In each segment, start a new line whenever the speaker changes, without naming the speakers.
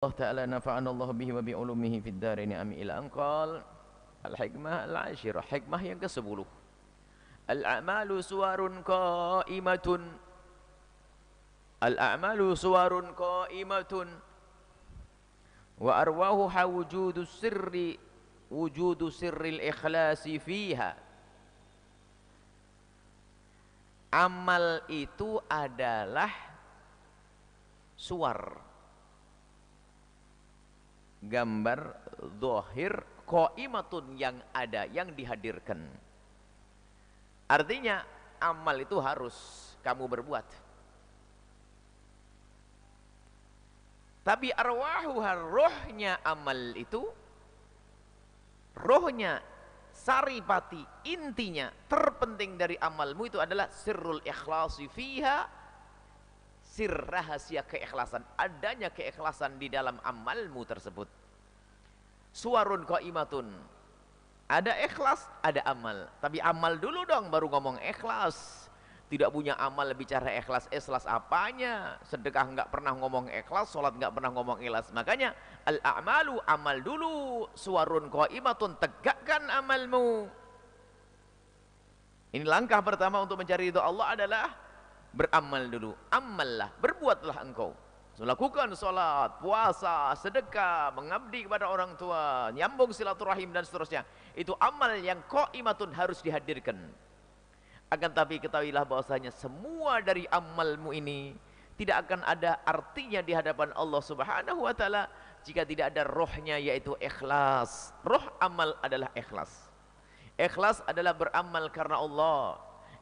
Allah Ta'ala nafa'ana Allah bihi wa bi'ulumihi fid darini amin. Ila anqal al-hikmah al-ashirah, hikmah yang ke-10. Al-a'malu suwarun qa'imatun. Al-a'malu suwarun qa'imatun wa arwahuha wujudu sirril ikhlasi fiha. Amal itu adalah suwar, gambar zahir, qaimatun yang ada, yang dihadirkan. Artinya amal itu harus kamu berbuat, tapi arwahuha, rohnya amal itu, rohnya, saripati, intinya, terpenting dari amalmu itu adalah sirrul ikhlasi fiha, sir rahasia keikhlasan, adanya keikhlasan di dalam amalmu tersebut. Suwarun qaimatun, ada ikhlas, ada amal. Tapi amal dulu dong baru ngomong ikhlas. Tidak punya amal bicara ikhlas, ikhlas apanya? Sedekah nggak pernah ngomong ikhlas, sholat nggak pernah ngomong ikhlas. Makanya al-a'malu, amal dulu. Suwarun qaimatun, tegakkan amalmu. Ini langkah pertama untuk mencari ridho Allah adalah beramal dulu. Amallah, berbuatlah engkau. Lakukan sholat, puasa, sedekah, mengabdi kepada orang tua, nyambung silaturahim dan seterusnya. Itu amal yang qaimatun, harus dihadirkan. Akan tapi ketahuilah bahwasanya semua dari amalmu ini tidak akan ada artinya di hadapan Allah Subhanahu wa taala jika tidak ada rohnya, yaitu ikhlas. Roh amal adalah ikhlas. Ikhlas adalah beramal karena Allah.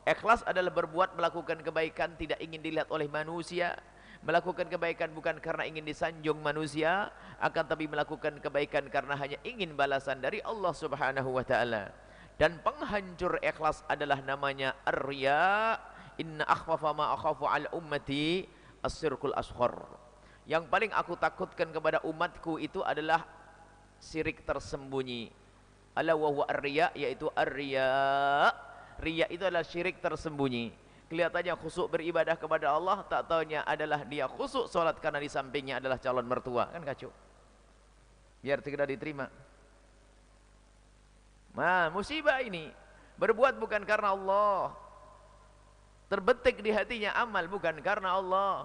Ikhlas adalah berbuat, melakukan kebaikan tidak ingin dilihat oleh manusia, melakukan kebaikan bukan karena ingin disanjung manusia, akan tapi melakukan kebaikan karena hanya ingin balasan dari Allah Subhanahu wa taala. Dan penghancur ikhlas adalah namanya ar-riya. Inna akhwafa ma akhafu al ummati as-sirkul asghar. Yang paling aku takutkan kepada umatku itu adalah syirik tersembunyi. Ala wa huwa ar-riya, yaitu ar-riya. Riya itu adalah syirik tersembunyi. Kelihatannya khusuk beribadah kepada Allah, tak taunya adalah dia khusuk sholat karena di sampingnya adalah calon mertua. Kan kacau. Biar segera diterima. Nah, musibah ini. Berbuat bukan karena Allah, terbetik di hatinya amal bukan karena Allah.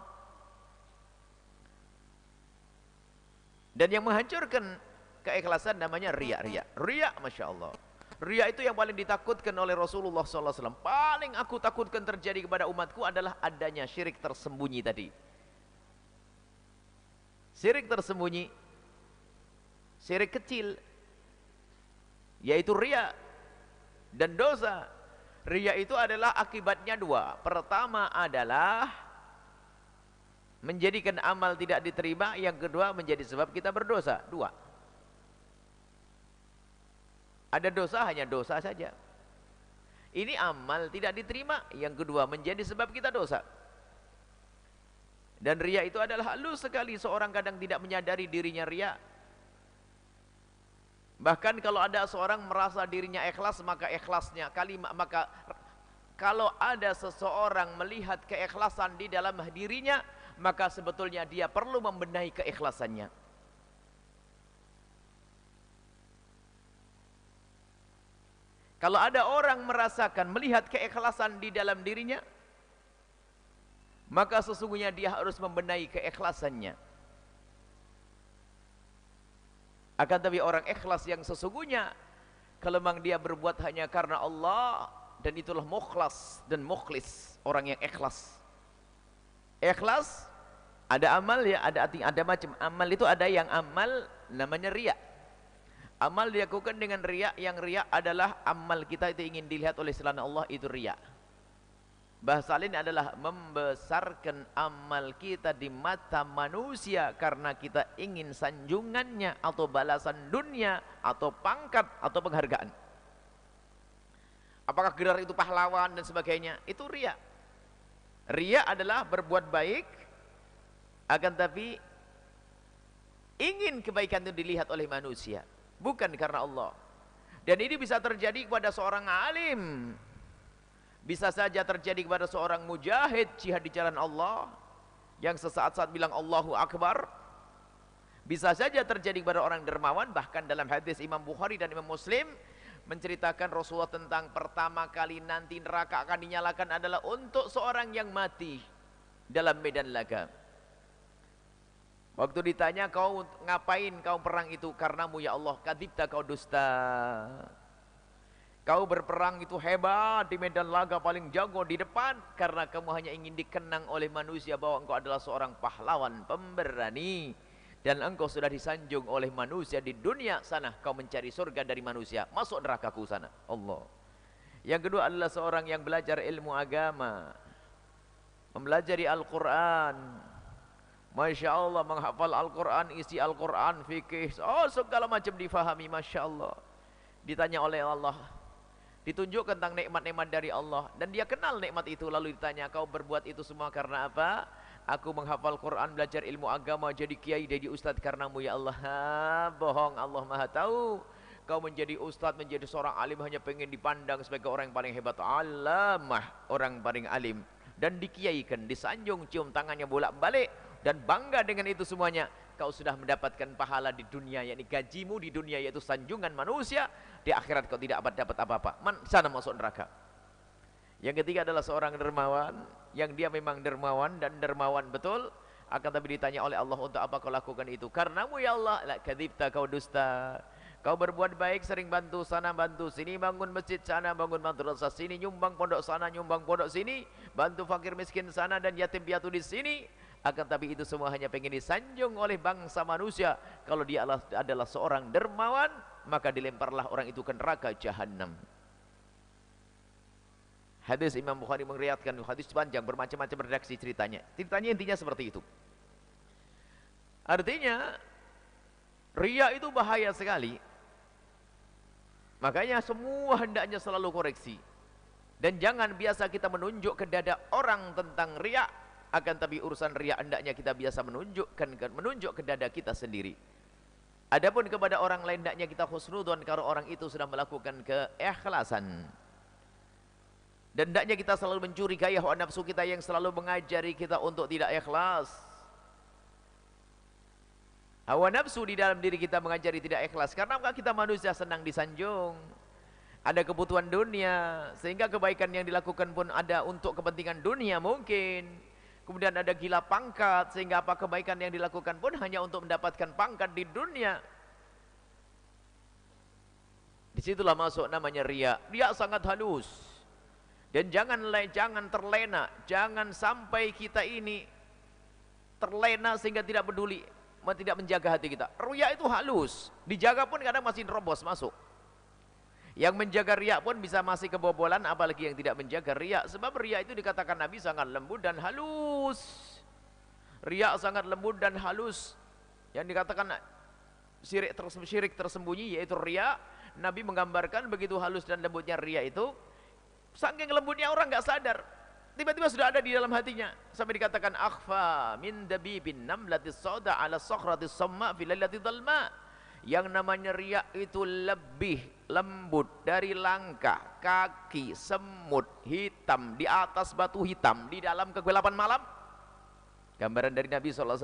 Dan yang menghancurkan keikhlasan namanya riya. Riya, Masya Allah. Riya itu yang paling ditakutkan oleh Rasulullah SAW. Paling aku takutkan terjadi kepada umatku adalah adanya syirik tersembunyi tadi. Syirik tersembunyi, syirik kecil, yaitu riya dan dosa. Riya itu adalah akibatnya dua. Pertama adalah menjadikan amal tidak diterima. Yang kedua menjadi sebab kita berdosa. Dua. Ada dosa, hanya dosa saja. Ini amal tidak diterima. Yang kedua menjadi sebab kita dosa. Dan riya itu adalah halus sekali. Seorang kadang tidak menyadari dirinya riya. Bahkan kalau ada seorang merasa dirinya ikhlas, maka ikhlasnya kalimat, maka kalau ada seseorang melihat keikhlasan di dalam dirinya, maka sebetulnya dia perlu membenahi keikhlasannya. Kalau ada orang merasakan, melihat keikhlasan di dalam dirinya, maka sesungguhnya dia harus membenahi keikhlasannya. Akan tapi orang ikhlas yang sesungguhnya, kalau memang dia berbuat hanya karena Allah, dan itulah mukhlas dan mukhlis, orang yang ikhlas. Ikhlas, ada amal ya, ada macam amal itu, ada yang amal namanya riya. Amal dilakukan dengan riya, yang riya adalah amal kita itu ingin dilihat oleh selain Allah, itu riya. Bahasa lain adalah membesarkan amal kita di mata manusia karena kita ingin sanjungannya atau balasan dunia atau pangkat atau penghargaan. Apakah gelar itu pahlawan dan sebagainya? Itu riya. Riya adalah berbuat baik akan tapi ingin kebaikan itu dilihat oleh manusia, bukan karena Allah. Dan ini bisa terjadi kepada seorang alim, bisa saja terjadi kepada seorang mujahid jihad di jalan Allah yang sesaat-saat bilang Allahu Akbar, Bisa saja terjadi kepada orang dermawan. Bahkan dalam hadis Imam Bukhari dan Imam Muslim menceritakan Rasulullah tentang pertama kali nanti neraka akan dinyalakan adalah untuk seorang yang mati dalam medan laga. Waktu ditanya, kau ngapain kau perang itu? Karenamu ya Allah. Kadzibta, kau dusta. Kau berperang itu hebat di medan laga paling jago di depan, karena kamu hanya ingin dikenang oleh manusia bahwa engkau adalah seorang pahlawan pemberani, dan engkau sudah disanjung oleh manusia di dunia sana. Kau mencari surga dari manusia, masuk nerakaku sana. Allah. Yang kedua adalah seorang yang belajar ilmu agama, mempelajari Al-Quran. Masya Allah, menghafal Al-Quran, isi Al-Quran, fikih, segala macam difahami. Masya Allah. Ditanya oleh Allah, ditunjuk tentang nikmat-nikmat dari Allah, dan dia kenal nikmat itu. Lalu ditanya, kau berbuat itu semua karena apa? Aku menghafal Quran, belajar ilmu agama, jadi kiai, jadi ustadz karenamu ya Allah. Bohong, Allah maha tahu. Kau menjadi ustadz, menjadi seorang alim hanya pengen dipandang sebagai orang yang paling hebat. Alamah, orang paling alim, dan dikiaikan, disanjung, cium tangannya bolak-balik, dan bangga dengan itu semuanya. Kau sudah mendapatkan pahala di dunia, yakni gajimu di dunia, yaitu sanjungan manusia. Di akhirat kau tidak dapat apa-apa, sana masuk neraka. Yang ketiga adalah seorang dermawan, yang dia memang dermawan dan dermawan betul, akan tapi ditanya oleh Allah, untuk apa kau lakukan itu? Karenamu ya Allah. La kadzibta, kau dusta. Kau berbuat baik, sering bantu sana, bantu sini, bangun masjid sana, bangun madrasah sini, nyumbang pondok sana, nyumbang pondok sini, bantu fakir miskin sana dan yatim piatu di sini. Akan tapi itu semua hanya pengen disanjung oleh bangsa manusia. Kalau dia adalah seorang dermawan, maka dilemparlah orang itu ke neraka jahanam. Hadis Imam Bukhari meriwayatkan, hadis panjang, bermacam-macam redaksi ceritanya. Ceritanya intinya seperti itu. Artinya riya itu bahaya sekali. Makanya semua hendaknya selalu koreksi. Dan jangan biasa kita menunjuk ke dada orang tentang riya. Akan tapi urusan riya hendaknya kita biasa menunjuk ke dada kita sendiri. Adapun kepada orang lain hendaknya kita husnudzon kalau orang itu sudah melakukan keikhlasan. Dan hendaknya kita selalu mencurigai hawa nafsu kita yang selalu mengajari kita untuk tidak ikhlas. Hawa nafsu di dalam diri kita mengajari tidak ikhlas, karena kita manusia senang disanjung. Ada kebutuhan dunia, sehingga kebaikan yang dilakukan pun ada untuk kepentingan dunia mungkin. Kemudian ada gila pangkat, sehingga apa kebaikan yang dilakukan pun hanya untuk mendapatkan pangkat di dunia. Disitulah masuk namanya riya. Riya sangat halus. Dan jangan terlena, jangan sampai kita ini terlena sehingga tidak peduli, tidak menjaga hati kita. Riya itu halus, dijaga pun kadang masih nerobos masuk. Yang menjaga riya pun bisa masih kebobolan, apalagi yang tidak menjaga riya. Sebab riya itu dikatakan Nabi sangat lembut dan halus. Riya sangat lembut dan halus. Yang dikatakan syirik tersembunyi, yaitu riya. Nabi menggambarkan begitu halus dan lembutnya riya itu. Saking lembutnya orang nggak sadar, tiba-tiba sudah ada di dalam hatinya. Sampai dikatakan akhfa min dabibin namlatis sauda ala sakhratis samma fi lailatil dhalma. Yang namanya riya itu lebih lembut dari langkah kaki semut hitam di atas batu hitam di dalam kegelapan malam. Gambaran dari Nabi SAW.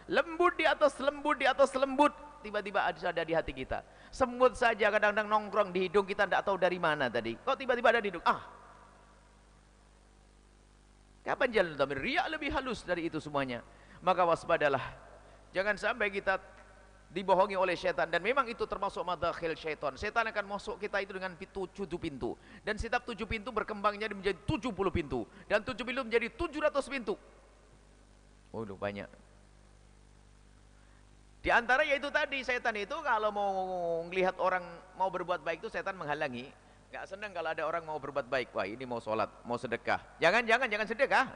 Lembut di atas lembut di atas lembut. Tiba-tiba ada di hati kita. Semut saja kadang-kadang nongkrong di hidung kita, tidak tahu dari mana tadi. Kok tiba-tiba ada di hidung? Kapan jalan utama? Riya lebih halus dari itu semuanya. Maka waspadalah. Jangan sampai kita dibohongi oleh syaitan, dan memang itu termasuk madakhil syaitan. Syaitan akan masuk kita itu dengan 7 pintu, dan setiap 7 pintu berkembangnya menjadi 70 pintu, dan 7 pintu menjadi 700 pintu. Banyak. Di antara yaitu tadi, syaitan itu kalau mau melihat orang mau berbuat baik itu syaitan menghalangi. Gak senang kalau ada orang mau berbuat baik. Wah, ini mau sholat, mau sedekah. Jangan sedekah,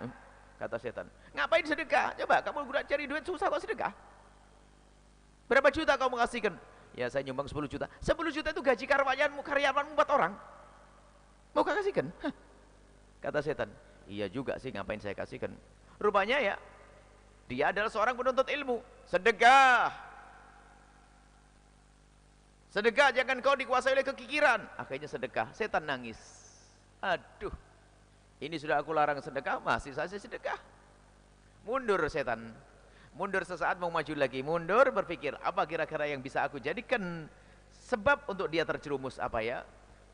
kata syaitan. Ngapain sedekah? Coba kamu cari duit susah kok sedekah. Berapa juta kau mengasihkan? Ya saya nyumbang 10 juta. 10 juta itu gaji karyawanmu 4 orang. Mau kau kasihkan? Kata setan. Iya juga sih, ngapain saya kasihkan? Rupanya ya, dia adalah seorang penuntut ilmu. Sedekah. Sedekah, jangan kau dikuasai oleh kekikiran. Akhirnya sedekah. Setan nangis. Aduh, ini sudah aku larang sedekah, masih saja sedekah. Mundur setan. Mundur sesaat mau maju lagi, mundur berpikir, apa kira-kira yang bisa aku jadikan sebab untuk dia terjerumus apa ya?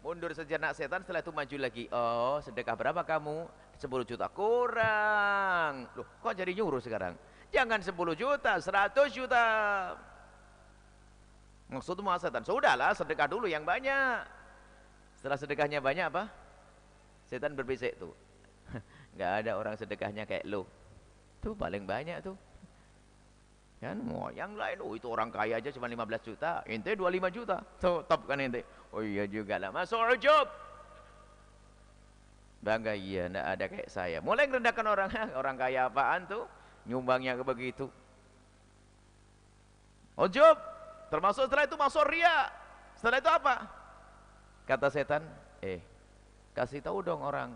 Mundur sejenak setan, setelah itu maju lagi. Oh, sedekah berapa kamu? 10 juta. Kurang. Loh, kok jadi nyuruh sekarang? Jangan 10 juta, 100 juta. Maksudmu setan? Sudahlah, sedekah dulu yang banyak. Setelah sedekahnya banyak apa? Setan berbisik tuh. Nggak ada orang sedekahnya kayak lo. Tuh paling banyak tuh. Kan, oh, yang lain, oh itu orang kaya aja cuma 15 juta, ente 25 juta, tuh top kan ente. Oh iya juga lah, masuk ujub. Bangga, iya, enggak ada kayak saya. Mulai merendahkan orang, orang kaya apaan tuh, nyumbangnya ke begitu. Ujub, termasuk setelah itu masuk ria. Setelah itu apa? Kata setan, kasih tahu dong orang,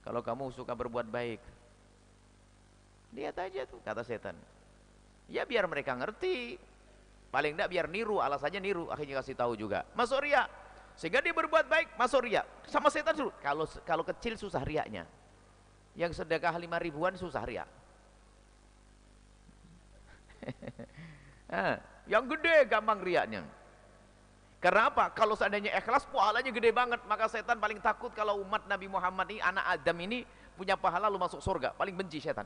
kalau kamu suka berbuat baik. Lihat aja tuh, kata setan. Ya biar mereka ngerti, paling enggak biar niru, alasannya niru, akhirnya kasih tahu juga. Masuk ria, sehingga dia berbuat baik, masuk ria. Sama setan suruh, kalau kecil susah riaknya, yang sedekah 5 ribuan susah ria. Yang gede gampang riaknya. Karena apa? Kalau seandainya ikhlas, pahalanya gede banget. Maka setan paling takut kalau umat Nabi Muhammad ini, anak Adam ini punya pahala lu masuk surga, paling benci setan.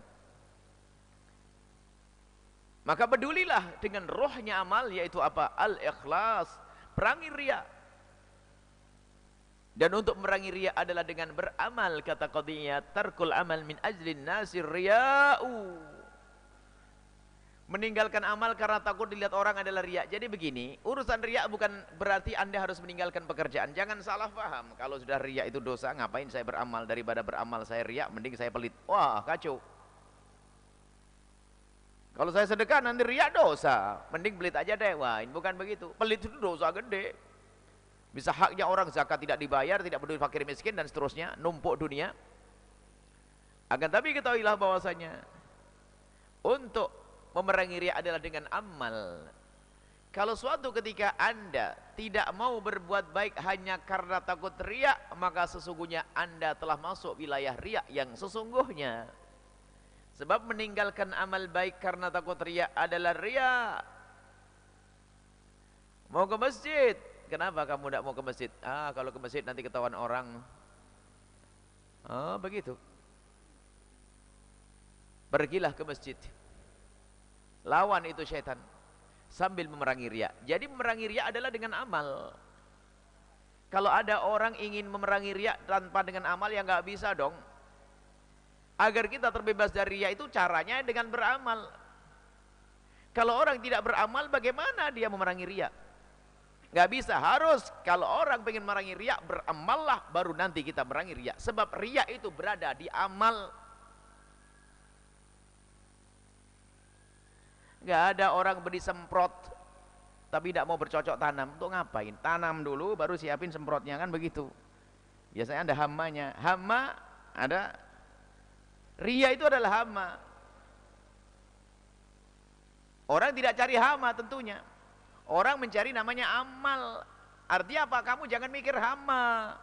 Maka pedulilah dengan rohnya amal, yaitu apa? Al-ikhlas, perangi riya. Dan untuk merangi riya adalah dengan beramal, kata qadiyah, tarkul amal min ajlin nasir riya'u. Meninggalkan amal karena takut dilihat orang adalah riya. Jadi begini, urusan riya bukan berarti Anda harus meninggalkan pekerjaan. Jangan salah paham, kalau sudah riya itu dosa, ngapain saya beramal? Daripada beramal saya riya, mending saya pelit. Wah, kacau. Kalau saya sedekah nanti riya dosa, mending pelit aja deh. Wah, ini bukan begitu. Pelit itu dosa gede. Bisa haknya orang zakat tidak dibayar, tidak peduli fakir miskin dan seterusnya, numpuk dunia. Akan tapi ketahuilah bahwasanya untuk memerangi riya adalah dengan amal. Kalau suatu ketika Anda tidak mau berbuat baik hanya karena takut riya, maka sesungguhnya Anda telah masuk wilayah riya yang sesungguhnya. Sebab meninggalkan amal baik karena takut riya adalah riya. Mau ke masjid, kenapa kamu tidak mau ke masjid? Kalau ke masjid nanti ketahuan orang. Begitu. Pergilah ke masjid, lawan itu syaitan sambil memerangi riya. Jadi memerangi riya adalah dengan amal. Kalau ada orang ingin memerangi riya tanpa dengan amal, ya nggak bisa dong. Agar kita terbebas dari riya itu caranya dengan beramal. Kalau orang tidak beramal, bagaimana dia memerangi riya? Nggak bisa, harus kalau orang pengen memerangi riya, beramallah, baru nanti kita memerangi riya. Sebab riya itu berada di amal. Nggak ada orang beli semprot tapi tidak mau bercocok tanam. Untuk ngapain? Tanam dulu baru siapin semprotnya, kan begitu. Biasanya ada hamanya. Hama ada, riya itu adalah hama. Orang tidak cari hama tentunya. Orang mencari namanya amal. Artinya apa? Kamu jangan mikir hama.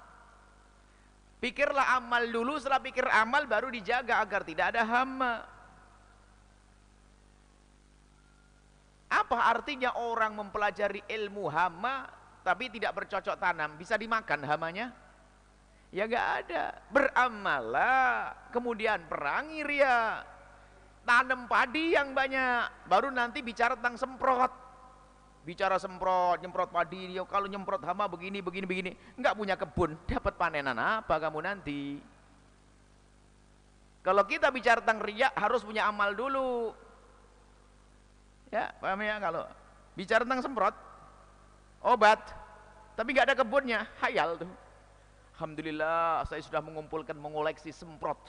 Pikirlah amal dulu, setelah pikir amal baru dijaga agar tidak ada hama. Apa artinya orang mempelajari ilmu hama tapi tidak bercocok tanam? Bisa dimakan hamanya? Ya gak ada. Beramallah, kemudian perangi riya, tanam padi yang banyak, baru nanti bicara tentang semprot. Bicara semprot, nyemprot padi, kalau nyemprot hama begini, begini, begini. Enggak punya kebun, dapat panenan apa kamu nanti? Kalau kita bicara tentang riya, harus punya amal dulu. Ya, paham ya? Kalau bicara tentang semprot, obat, tapi nggak ada kebunnya, hayal tuh. Alhamdulillah, saya sudah mengoleksi semprot.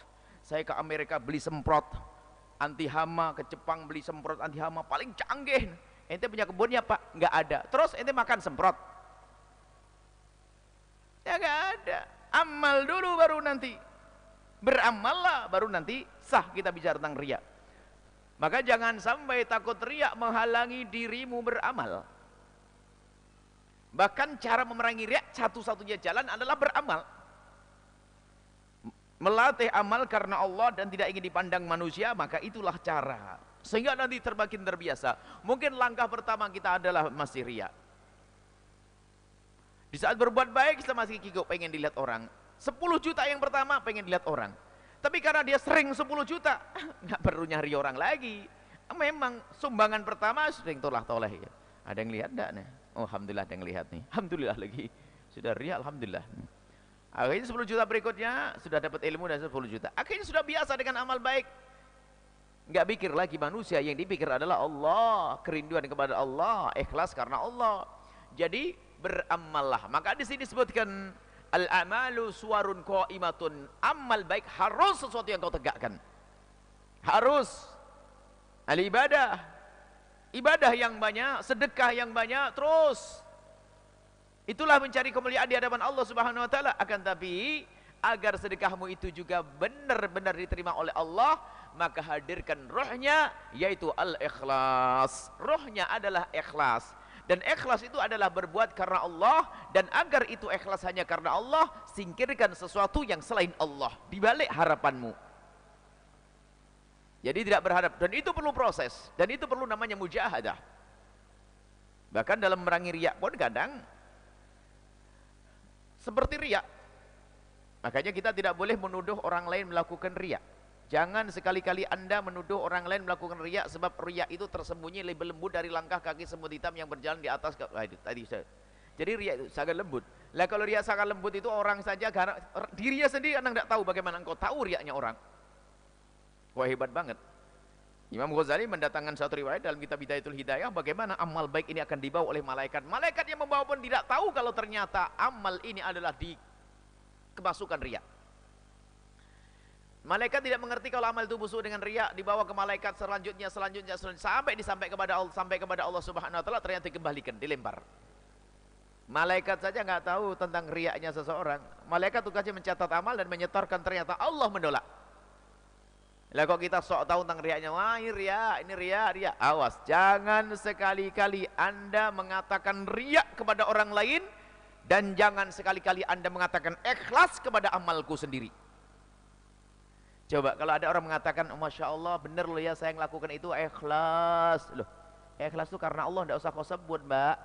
Saya ke Amerika beli semprot anti hama, ke Jepang beli semprot anti hama paling canggih. Ente punya kebunnya Pak? Nggak ada. Terus ente makan semprot? Ya nggak ada. Amal dulu baru nanti. Beramallah baru nanti sah kita bicara tentang riya. Maka jangan sampai takut riya menghalangi dirimu beramal. Bahkan cara memerangi riya, satu-satunya jalan adalah beramal. Melatih amal karena Allah dan tidak ingin dipandang manusia, maka itulah cara. Sehingga nanti termakin terbiasa. Mungkin langkah pertama kita adalah masih riya. Di saat berbuat baik kita masih kikuk pengen dilihat orang. 10 juta yang pertama pengen dilihat orang. Tapi karena dia sering 10 juta, nggak perlu nyari orang lagi. Memang sumbangan pertama sering toleh ya. Ada yang lihat enggak nih? Oh, alhamdulillah ada yang lihat nih. Alhamdulillah lagi. Sudah riya, alhamdulillah. Akhirnya 10 juta berikutnya sudah dapat ilmu dan 10 juta. Akhirnya sudah biasa dengan amal baik. Nggak pikir lagi manusia, yang dipikir adalah Allah, kerinduan kepada Allah, ikhlas karena Allah. Jadi beramallah. Maka di sini disebutkan al-amalu suwarun qaimatun. Amal baik harus sesuatu yang kau tegakkan. Harus al-ibadah. Ibadah yang banyak, sedekah yang banyak, terus. Itulah mencari kemuliaan di hadapan Allah Subhanahu wa taala. Akan tapi agar sedekahmu itu juga benar-benar diterima oleh Allah, maka hadirkan rohnya, yaitu al-ikhlas. Rohnya adalah ikhlas. Dan ikhlas itu adalah berbuat karena Allah. Dan agar itu ikhlas hanya karena Allah, singkirkan sesuatu yang selain Allah di balik harapanmu. Jadi tidak berharap. Dan itu perlu proses. Dan itu perlu namanya mujahadah. Bahkan dalam memerangi riya pun kadang seperti riya. Makanya kita tidak boleh menuduh orang lain melakukan riya. Jangan sekali-kali Anda menuduh orang lain melakukan riya, sebab riya itu tersembunyi lebih lembut dari langkah kaki semut hitam yang berjalan di atas. Jadi riya itu sangat lembut. Lah kalau riya sangat lembut itu orang saja dirinya sendiri Anda tidak tahu, bagaimana engkau tahu riyanya orang. Wah, hebat banget. Imam Ghazali mendatangkan satu riwayat dalam kitab Bidayatul Hidayah, bagaimana amal baik ini akan dibawa oleh malaikat. Malaikat yang membawa pun tidak tahu kalau ternyata amal ini adalah kemasukan riya. Malaikat tidak mengerti kalau amal itu busuk dengan riya, dibawa ke malaikat selanjutnya sampai kepada Allah Subhanahu wa taala, ternyata dikembalikan, dilempar. Malaikat saja nggak tahu tentang riyanya seseorang. Malaikat tugasnya mencatat amal dan menyetorkan, ternyata Allah menolak. Lah kok kita sok tahu tentang riyanya? Wah, ini riya. Awas, jangan sekali-kali Anda mengatakan riya kepada orang lain, dan jangan sekali-kali Anda mengatakan ikhlas kepada amalku sendiri. Coba kalau ada orang mengatakan, oh, Masya Allah benar loh ya saya melakukan itu ikhlas. Loh, ikhlas itu karena Allah, tidak usah kau sebut, Mbak.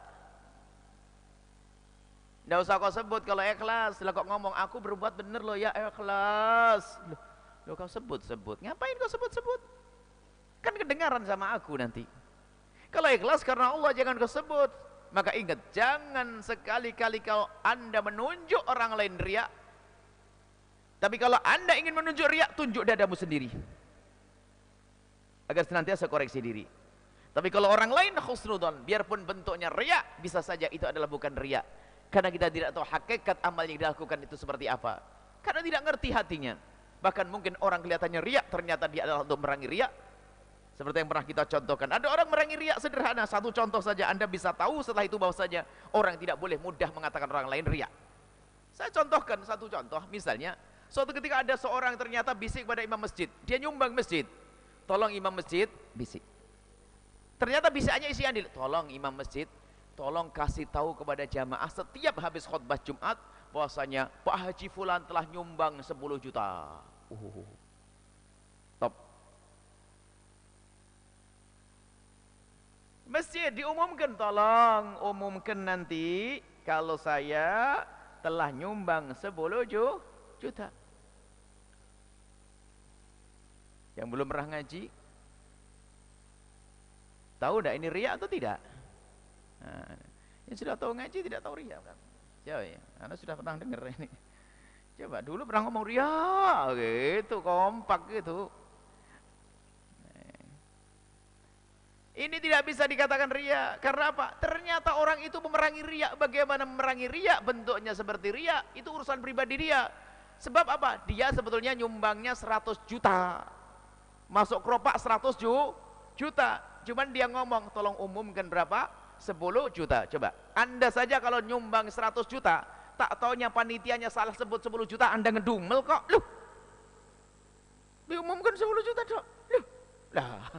Tidak usah kau sebut kalau ikhlas. Lah kok ngomong aku berbuat benar loh ya ikhlas. Loh, kau sebut-sebut. Ngapain kau sebut-sebut? Kan kedengaran sama aku nanti. Kalau ikhlas karena Allah jangan kau sebut. Maka ingat, jangan sekali-kali kalau Anda menunjuk orang lain riya. Tapi kalau Anda ingin menunjuk riya, tunjuk dadamu sendiri. Agar senantiasa koreksi diri. Tapi kalau orang lain khusnudon, biarpun bentuknya riya, bisa saja itu adalah bukan riya. Karena kita tidak tahu hakikat amal yang dilakukan itu seperti apa. Karena tidak ngerti hatinya. Bahkan mungkin orang kelihatannya riya, ternyata dia adalah untuk merangi riya. Seperti yang pernah kita contohkan. Ada orang merangi riya sederhana, satu contoh saja Anda bisa tahu setelah itu bahwasanya orang tidak boleh mudah mengatakan orang lain riya. Saya contohkan satu contoh, misalnya suatu ketika ada seorang ternyata bisik pada imam masjid. Dia nyumbang masjid. Tolong imam masjid, bisik. Ternyata bisikannya isi andil. Tolong imam masjid, tolong kasih tahu kepada jamaah setiap habis khutbah Jumat bahwasanya Pak Haji Fulan telah nyumbang 10 juta. Top. Masjid diumumkan, tolong umumkan nanti kalau saya telah nyumbang 10 juta. Yang belum pernah ngaji, tahu enggak ini riya atau tidak? Nah, yang sudah tahu ngaji tidak tahu riya kan? Coba ya, Anda sudah pernah dengar ini. Coba dulu pernah ngomong riya gitu, kompak gitu. Ini tidak bisa dikatakan riya. Karena apa? Ternyata orang itu memerangi riya. Bagaimana memerangi riya? Bentuknya seperti riya. Itu urusan pribadi dia. Sebab apa? Dia sebetulnya nyumbangnya 100 juta. Masuk keropak 100 juta. Cuman dia ngomong, tolong umumkan berapa? 10 juta. Coba, Anda saja kalau nyumbang 100 juta, tak taunya panitianya salah sebut 10 juta, Anda ngedumel kok. Loh, diumumkan 10 juta dok. Loh, lah,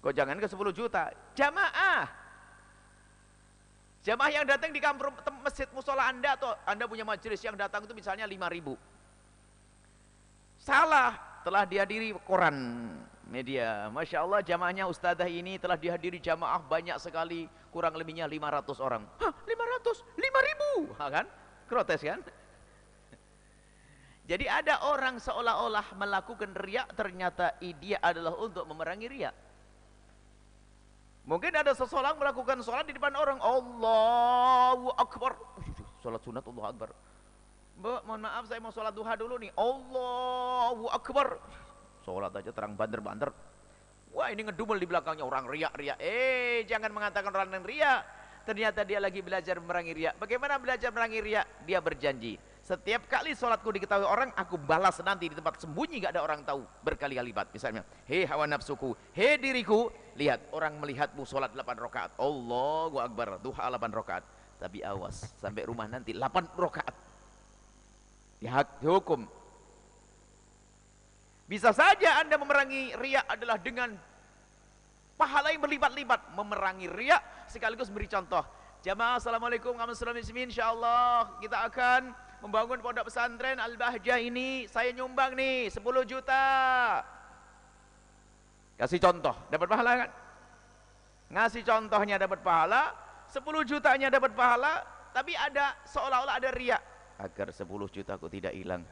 kok jangan ke 10 juta. Jamaah yang datang di kampung masjid musola Anda, atau Anda punya majelis yang datang itu misalnya 5.000. Salah, telah dihadiri koran Media, Masya Allah jamaahnya ustadzah ini telah dihadiri jamaah banyak sekali, kurang lebihnya 500 orang. Hah, 500? 5.000? Ha, kan? Protes kan? Jadi ada orang seolah-olah melakukan riak, ternyata dia adalah untuk memerangi riak. Mungkin ada seseorang melakukan sholat di depan orang, Allahu Akbar. Sholat sunat Allahu Akbar. Mbak, mohon maaf saya mau sholat duha dulu nih. Allahu Akbar. Sholat aja terang banter-banter. Wah, ini ngedumel di belakangnya orang riak-riak. Jangan mengatakan orang yang riak. Ternyata dia lagi belajar memerangi riak. Bagaimana belajar memerangi riak? Dia berjanji, setiap kali sholatku diketahui orang, aku balas nanti di tempat sembunyi gak ada orang tahu, berkali-kali lipat. Misalnya, hei hawa nafsuku, hei diriku, lihat orang melihatmu sholat 8 rakaat. Allahu Akbar, duha 8 rakaat. Tapi awas, sampai rumah nanti 8 rakaat. Dihukum. Bisa saja Anda memerangi riak adalah dengan pahala yang berlipat-lipat. Memerangi riak sekaligus beri contoh. Jamaah, assalamualaikum warahmatullahi wabarakatuh. Insyaallah kita akan membangun pondok pesantren Al-Bahjah ini. Saya nyumbang nih 10 juta. Kasih contoh, dapat pahala kan? Ngasih contohnya dapat pahala, 10 jutanya dapat pahala, tapi ada seolah-olah ada riak. Agar 10 juta ku tidak hilang.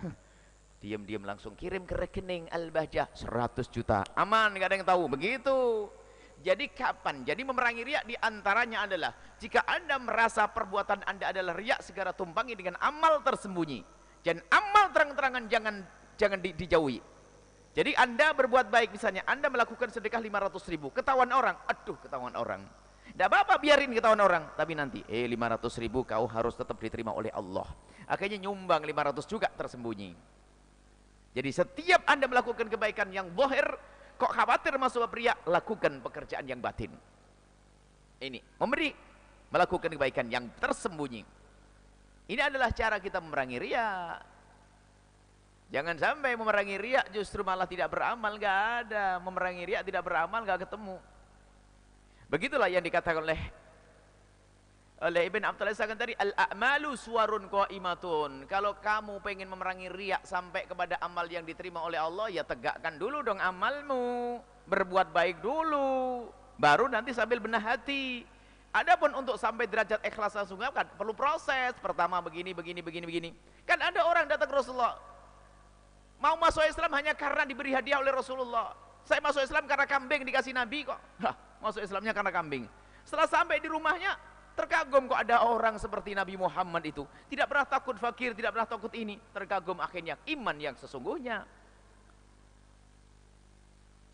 Diam-diam langsung kirim ke rekening Al-Bahjah 100 juta. Aman, gak ada yang tahu. Begitu. Jadi kapan? Jadi memerangi riak diantaranya adalah jika Anda merasa perbuatan Anda adalah riak, segera tumpangi dengan amal tersembunyi. Dan amal terang-terangan jangan dijauhi. Jadi Anda berbuat baik, misalnya Anda melakukan sedekah 500 ribu, ketahuan orang, aduh ketahuan orang. Tidak apa-apa, biarin ketahuan orang. Tapi nanti 500 ribu kau harus tetap diterima oleh Allah. Akhirnya nyumbang 500 juga tersembunyi. Jadi setiap Anda melakukan kebaikan yang zahir, kok khawatir masuk riak, lakukan pekerjaan yang batin. Ini memberi, melakukan kebaikan yang tersembunyi. Ini adalah cara kita memerangi riak. Jangan sampai memerangi riak justru malah tidak beramal. Gak ada memerangi riak tidak beramal, gak ketemu. Begitulah yang dikatakan oleh Ibn Abdullah Sakan tadi, al-a'malu suwarun qaimatun. Kalau kamu pengen memerangi riak sampai kepada amal yang diterima oleh Allah, ya tegakkan dulu dong amalmu, berbuat baik dulu, baru nanti sambil benah hati. Adapun untuk sampai derajat ikhlas langsung kan perlu proses. Pertama begini. Kan ada orang datang ke Rasulullah, mau masuk Islam hanya karena diberi hadiah oleh Rasulullah. Saya masuk Islam karena kambing dikasih Nabi kok. Masuk Islamnya karena kambing. Setelah sampai di rumahnya, terkagum kok ada orang seperti Nabi Muhammad itu, tidak pernah takut fakir, tidak pernah takut ini. Terkagum akhirnya iman yang sesungguhnya.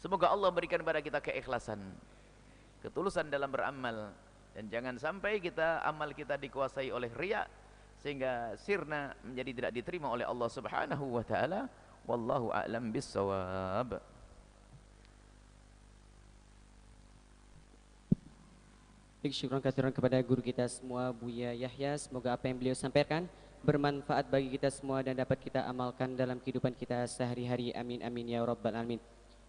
Semoga Allah berikan kepada kita keikhlasan, ketulusan dalam beramal, dan jangan sampai amal kita dikuasai oleh riya sehingga sirna menjadi tidak diterima oleh Allah Subhanahu wa taala. Wallahu a'lam bissawab.
Syukur kasihan kepada guru kita semua, Buya Yahya. Semoga apa yang beliau sampaikan bermanfaat bagi kita semua dan dapat kita amalkan dalam kehidupan kita sehari-hari. Amin amin ya rabbal alamin.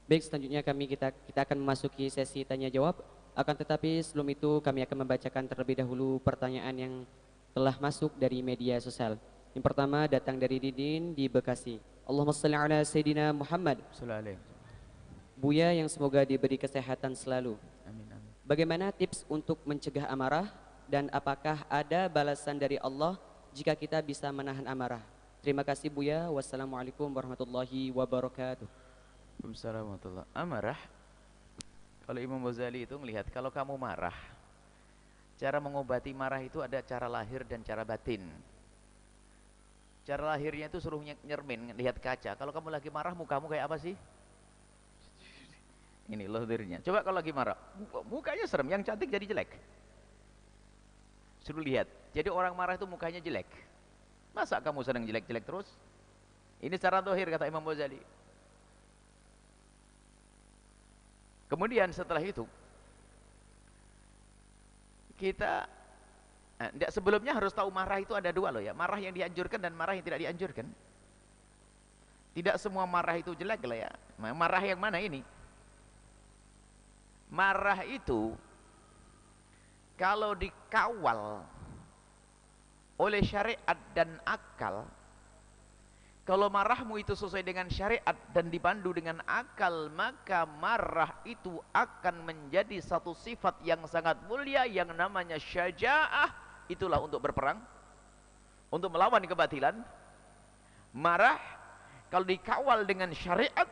Baik, selanjutnya kita akan memasuki sesi tanya jawab. Akan tetapi sebelum itu kami akan membacakan terlebih dahulu pertanyaan yang telah masuk dari media sosial. Yang pertama datang dari Didin di Bekasi. Allahumma shalli ala Sayyidina Muhammad. Buya yang semoga diberi kesehatan selalu.
Amin.
Bagaimana tips untuk mencegah amarah dan apakah ada balasan dari Allah jika kita bisa menahan amarah? Terima kasih Buya. Wassalamualaikum warahmatullahi wabarakatuh.
Waalaikumsalam warahmatullahi wabarakatuh. Amarah, kalau Imam Ghazali itu melihat kalau kamu marah, cara mengobati marah itu ada cara lahir dan cara batin. Cara lahirnya itu suruh nyermin, lihat kaca. Kalau kamu lagi marah, mukamu kayak apa sih? Ini lahirnya. Coba kalau lagi marah, mukanya serem, yang cantik jadi jelek. Suruh lihat. Jadi orang marah itu mukanya jelek. Masa kamu sedang jelek-jelek terus? Ini cara lahir kata Imam Ghazali. Kemudian setelah itu kita sebelumnya harus tahu marah itu ada dua loh ya. Marah yang dianjurkan dan marah yang tidak dianjurkan. Tidak semua marah itu jelek lah ya. Marah yang mana ini? Marah itu kalau dikawal oleh syariat dan akal, Kalau marahmu itu sesuai dengan syariat dan dipandu dengan akal, maka marah itu akan menjadi satu sifat yang sangat mulia yang namanya syaja'ah. Itulah untuk berperang, untuk melawan kebatilan. Marah kalau dikawal dengan syariat,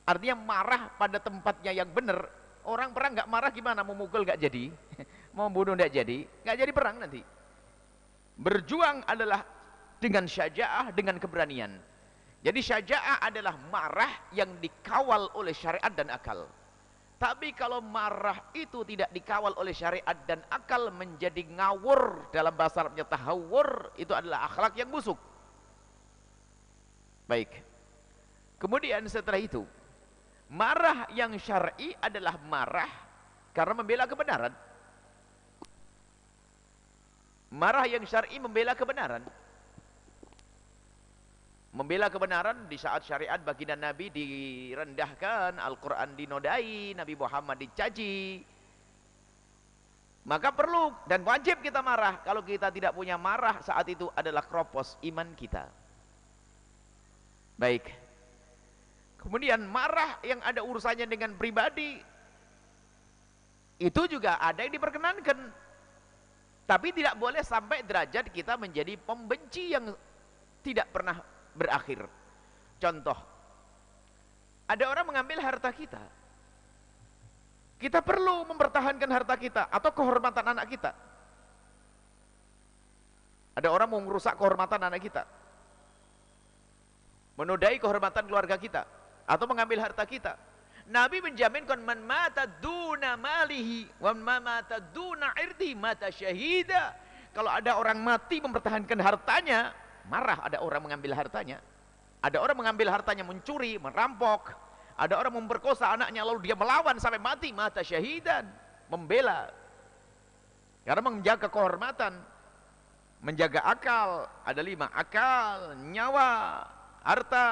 artinya marah pada tempatnya yang benar. Orang perang nggak marah gimana? Mau mukul nggak jadi, mau bunuh nggak jadi perang nanti. Berjuang adalah dengan syaja'ah, dengan keberanian. Jadi syaja'ah adalah marah yang dikawal oleh syariat dan akal. Tapi kalau marah itu tidak dikawal oleh syariat dan akal, menjadi ngawur, dalam bahasa Arabnya tahawur, itu adalah akhlak yang busuk. Baik. Kemudian setelah itu, marah yang syar'i adalah marah karena membela kebenaran. Marah yang syar'i membela kebenaran. Membela kebenaran di saat syariat baginda Nabi direndahkan, Al-Quran dinodai, Nabi Muhammad dicaci, maka perlu dan wajib kita marah. Kalau kita tidak punya marah saat itu adalah kropos iman kita. Baik. Kemudian marah yang ada urusannya dengan pribadi, itu juga ada yang diperkenankan, tapi tidak boleh sampai derajat kita menjadi pembenci yang tidak pernah berakhir. Contoh, ada orang mengambil harta kita, kita perlu mempertahankan harta kita atau kehormatan anak kita. Ada orang mau merusak kehormatan anak kita, menodai kehormatan keluarga kita, atau mengambil harta kita. Nabi menjaminkan, man mata duna malihi wa man mata duna irdi mata syahida. Kalau ada orang mati mempertahankan hartanya, marah ada orang mengambil hartanya. Ada orang mengambil hartanya, mencuri, merampok. Ada orang memperkosa anaknya lalu dia melawan sampai mati, mata syahidan, membela. Karena menjaga kehormatan, menjaga akal. Ada 5, akal, nyawa, harta,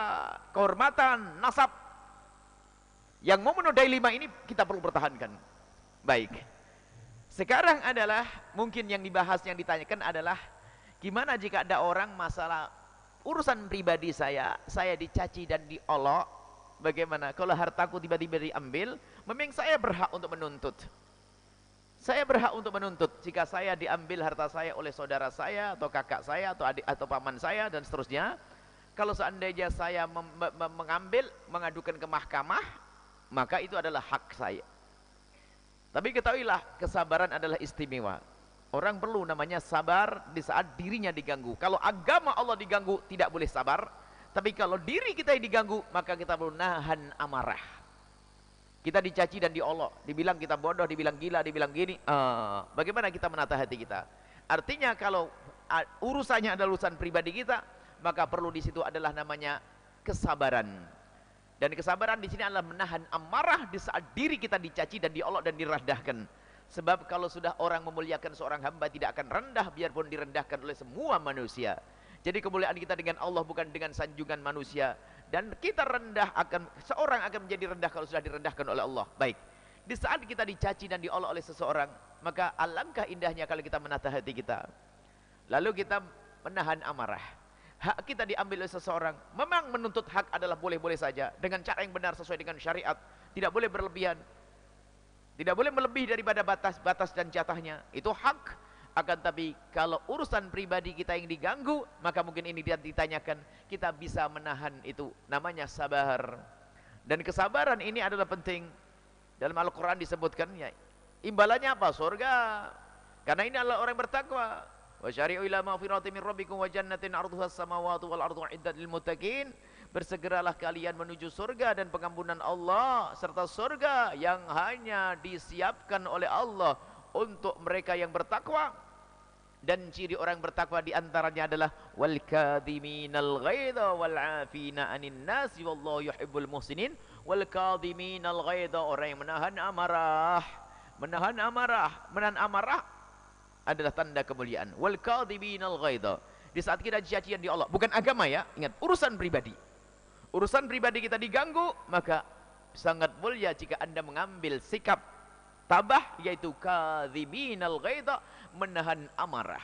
kehormatan, nasab. Yang mau menodai 5 ini kita perlu pertahankan. Baik. Sekarang adalah mungkin yang dibahas, yang ditanyakan adalah gimana jika ada orang masalah urusan pribadi saya dicaci dan diolok, bagaimana? Kalau hartaku tiba-tiba diambil, memang saya berhak untuk menuntut. Saya berhak untuk menuntut jika saya diambil harta saya oleh saudara saya, atau kakak saya, atau adik, atau paman saya, dan seterusnya. Kalau seandainya saya mengambil, mengadukan ke mahkamah, maka itu adalah hak saya. Tapi ketahuilah, kesabaran adalah istimewa. Orang perlu namanya sabar di saat dirinya diganggu. Kalau agama Allah diganggu, tidak boleh sabar. Tapi kalau diri kita yang diganggu, maka kita perlu nahan amarah. Kita dicaci dan diolok, dibilang kita bodoh, dibilang gila, dibilang gini. Bagaimana kita menata hati kita? Artinya kalau urusannya adalah urusan pribadi kita, maka perlu di situ adalah namanya kesabaran. Dan kesabaran di sini adalah menahan amarah di saat diri kita dicaci dan diolok dan direndahkan. Sebab kalau sudah orang memuliakan seorang hamba, tidak akan rendah biarpun direndahkan oleh semua manusia. Jadi kemuliaan kita dengan Allah bukan dengan sanjungan manusia. Dan kita rendah seorang akan menjadi rendah kalau sudah direndahkan oleh Allah. Baik. Di saat kita dicaci dan diolok oleh seseorang, maka alangkah indahnya kalau kita menata hati kita. Lalu kita menahan amarah. Hak kita diambil oleh seseorang. Memang menuntut hak adalah boleh-boleh saja, dengan cara yang benar sesuai dengan syariat. Tidak boleh berlebihan. Tidak boleh melebihi daripada batas-batas dan jatahnya. Itu hak. Akan tapi kalau urusan pribadi kita yang diganggu, maka mungkin ini ditanyakan, kita bisa menahan itu. Namanya sabar. Dan kesabaran ini adalah penting. Dalam Al-Quran disebutkan, ya, imbalannya apa? Surga. Karena ini adalah orang bertakwa. Wa syari'u ila maghfirati min rabbikum wa jannatin 'arduha as-samawati wal ardu 'iddat lil muttaqin. Bersegeralah kalian menuju surga dan pengampunan Allah, serta surga yang hanya disiapkan oleh Allah untuk mereka yang bertakwa. Dan ciri orang bertakwa diantaranya adalah wal kadhiminal ghaidha wal 'afina 'anil nasi wallahu yuhibbul muhsinin. Wal kadhiminal ghaidha, orang yang menahan amarah. Menahan amarah adalah tanda kemuliaan. Wal kadhiminal ghaidha, di saat kita cacian di Allah, bukan agama ya, ingat, urusan pribadi. Urusan pribadi kita diganggu, maka sangat mulia jika Anda mengambil sikap tabah, yaitu kadhiminal ghaidha, menahan amarah.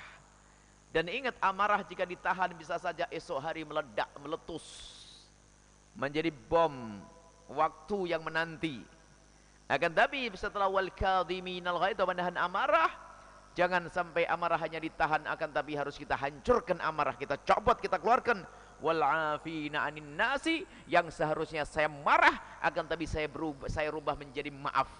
Dan ingat, amarah jika ditahan bisa saja esok hari meledak, meletus, menjadi bom waktu yang menanti. Akan tapi setelah wal kadhiminal ghaidha, menahan amarah, jangan sampai amarah hanya ditahan, akan tapi harus kita hancurkan amarah, kita copot, kita keluarkan. Wal afina 'anin nasi, yang seharusnya saya marah akan tapi saya rubah menjadi maaf.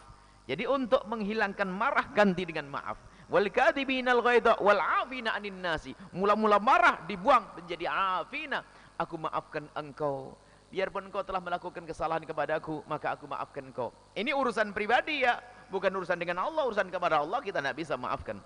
Jadi untuk menghilangkan marah ganti dengan maaf. Wal kadhiminal ghaidha wal afina 'anin nasi. Mula-mula marah dibuang menjadi afina, aku maafkan engkau. Biarpun engkau telah melakukan kesalahan kepadaku, maka aku maafkan engkau. Ini urusan pribadi ya, bukan urusan dengan Allah. Urusan kepada Allah kita tidak bisa maafkan.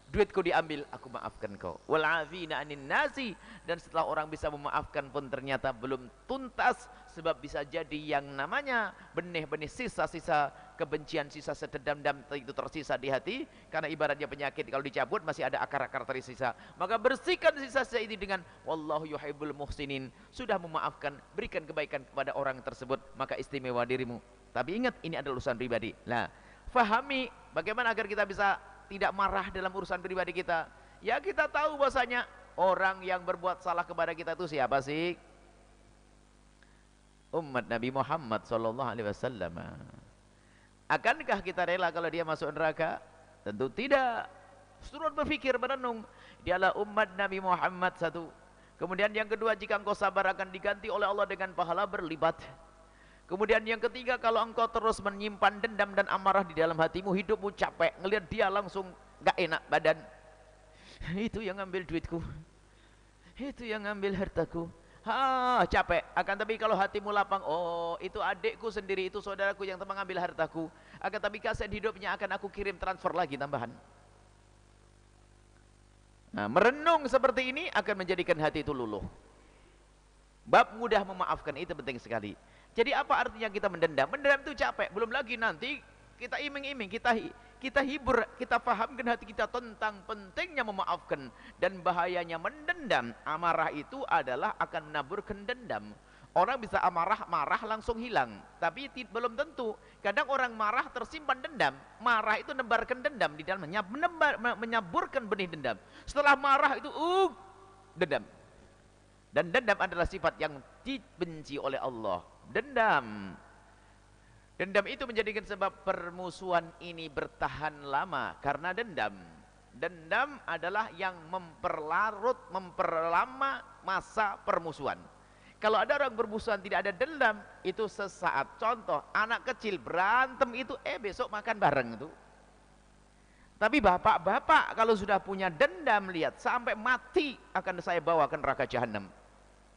Duitku diambil, aku maafkan kau. Wal afina 'anin nasi. Dan setelah orang bisa memaafkan pun ternyata belum tuntas, sebab bisa jadi yang namanya benih-benih sisa-sisa kebencian, sisa sedendam itu tersisa di hati. Karena ibaratnya penyakit, kalau dicabut masih ada akar-akar tersisa. Maka bersihkan sisa-sisa ini dengan wallahu yuhibbul muhsinin. Sudah memaafkan, berikan kebaikan kepada orang tersebut, maka istimewa dirimu. Tapi ingat, ini adalah urusan pribadi. Nah, fahami bagaimana agar kita bisa tidak marah dalam urusan pribadi kita. Ya, kita tahu bahwasanya orang yang berbuat salah kepada kita itu siapa sih? Umat Nabi Muhammad sallallahu alaihi wasallam. Akankah kita rela kalau dia masuk neraka? Tentu tidak. Turun berpikir, merenung, dialah umat Nabi Muhammad satu. Kemudian yang kedua, jika engkau sabar akan diganti oleh Allah dengan pahala berlipat. Kemudian yang ketiga, kalau engkau terus menyimpan dendam dan amarah di dalam hatimu, hidupmu capek, ngelihat dia langsung gak enak badan. Itu yang ngambil duitku, itu yang ngambil hartaku, capek. Akan tapi kalau hatimu lapang, oh itu adikku sendiri, itu saudaraku yang telah mengambil hartaku, akan tapi kaset hidupnya akan aku kirim transfer lagi tambahan. Nah, merenung seperti ini akan menjadikan hati itu luluh. Bab mudah memaafkan itu penting sekali. Jadi apa artinya kita mendendam? Mendendam itu capek. Belum lagi nanti kita iming-iming, kita hibur, kita fahamkan hati kita tentang pentingnya memaafkan dan bahayanya mendendam. Amarah itu adalah akan menaburkan dendam. Orang bisa amarah, marah langsung hilang. Tapi belum tentu. Kadang orang marah tersimpan dendam. Marah itu menebarkan dendam di dalam, menyaburkan benih dendam. Setelah marah itu dendam. Dan dendam adalah sifat yang dibenci oleh Allah. Dendam itu menjadikan sebab permusuhan ini bertahan lama karena dendam. Dendam adalah yang memperlama masa permusuhan. Kalau ada orang bermusuhan tidak ada dendam, itu sesaat. Contoh, anak kecil berantem itu besok makan bareng itu. Tapi bapak-bapak kalau sudah punya dendam, lihat, sampai mati akan saya bawa ke neraka jahanam.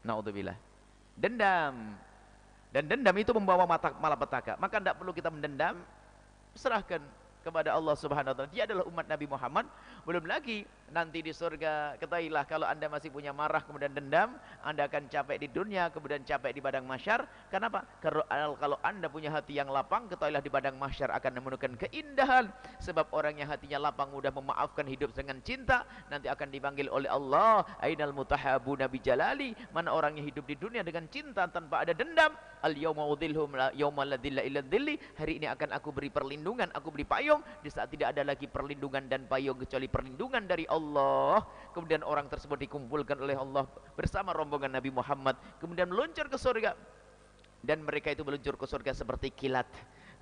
Naudzubillah. Dendam. Dan dendam itu membawa malapetaka. Maka tidak perlu kita mendendam, serahkan kepada Allah Subhanahu wa taala. Dia adalah umat Nabi Muhammad. Belum lagi nanti di surga, ketahuilah kalau Anda masih punya marah kemudian dendam, Anda akan capek di dunia kemudian capek di padang mahsyar. Kenapa? Karena kalau Anda punya hati yang lapang, ketahuilah di padang mahsyar akan menemukan keindahan. Sebab orang yang hatinya lapang mudah memaafkan, hidup dengan cinta, nanti akan dipanggil oleh Allah, ainal mutahabuna bi jalali, mana orang yang hidup di dunia dengan cinta tanpa ada dendam. Al yauma udhilhum yauma la dhilla illa dhilli, hari ini akan aku beri perlindungan, aku beri payung di saat tidak ada lagi perlindungan dan payung kecuali perlindungan dari Allah. Kemudian orang tersebut dikumpulkan oleh Allah bersama rombongan Nabi Muhammad, kemudian meluncur ke surga. Dan mereka itu meluncur ke surga seperti kilat,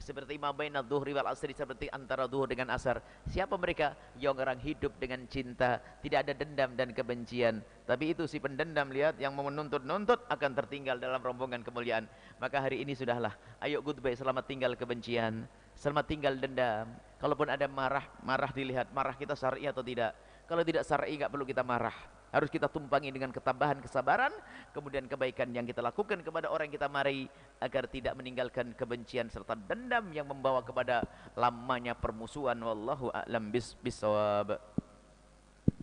seperti ma baina dhuhri wal asri, seperti antara zuhur dengan asar. Siapa mereka? Yang orang hidup dengan cinta, tidak ada dendam dan kebencian. Tapi itu si pendendam, lihat, yang menuntut-nuntut akan tertinggal dalam rombongan kemuliaan. Maka hari ini sudahlah, ayo goodbye, selamat tinggal kebencian, selamat tinggal dendam. Kalaupun ada marah dilihat, marah kita syar'i atau tidak. Kalau tidak syar'i nggak perlu kita marah. Harus kita tumpangi dengan ketambahan kesabaran, kemudian kebaikan yang kita lakukan kepada orang yang kita marahi, agar tidak meninggalkan kebencian serta dendam yang membawa kepada lamanya permusuhan. Wallahu a'lam bissawab.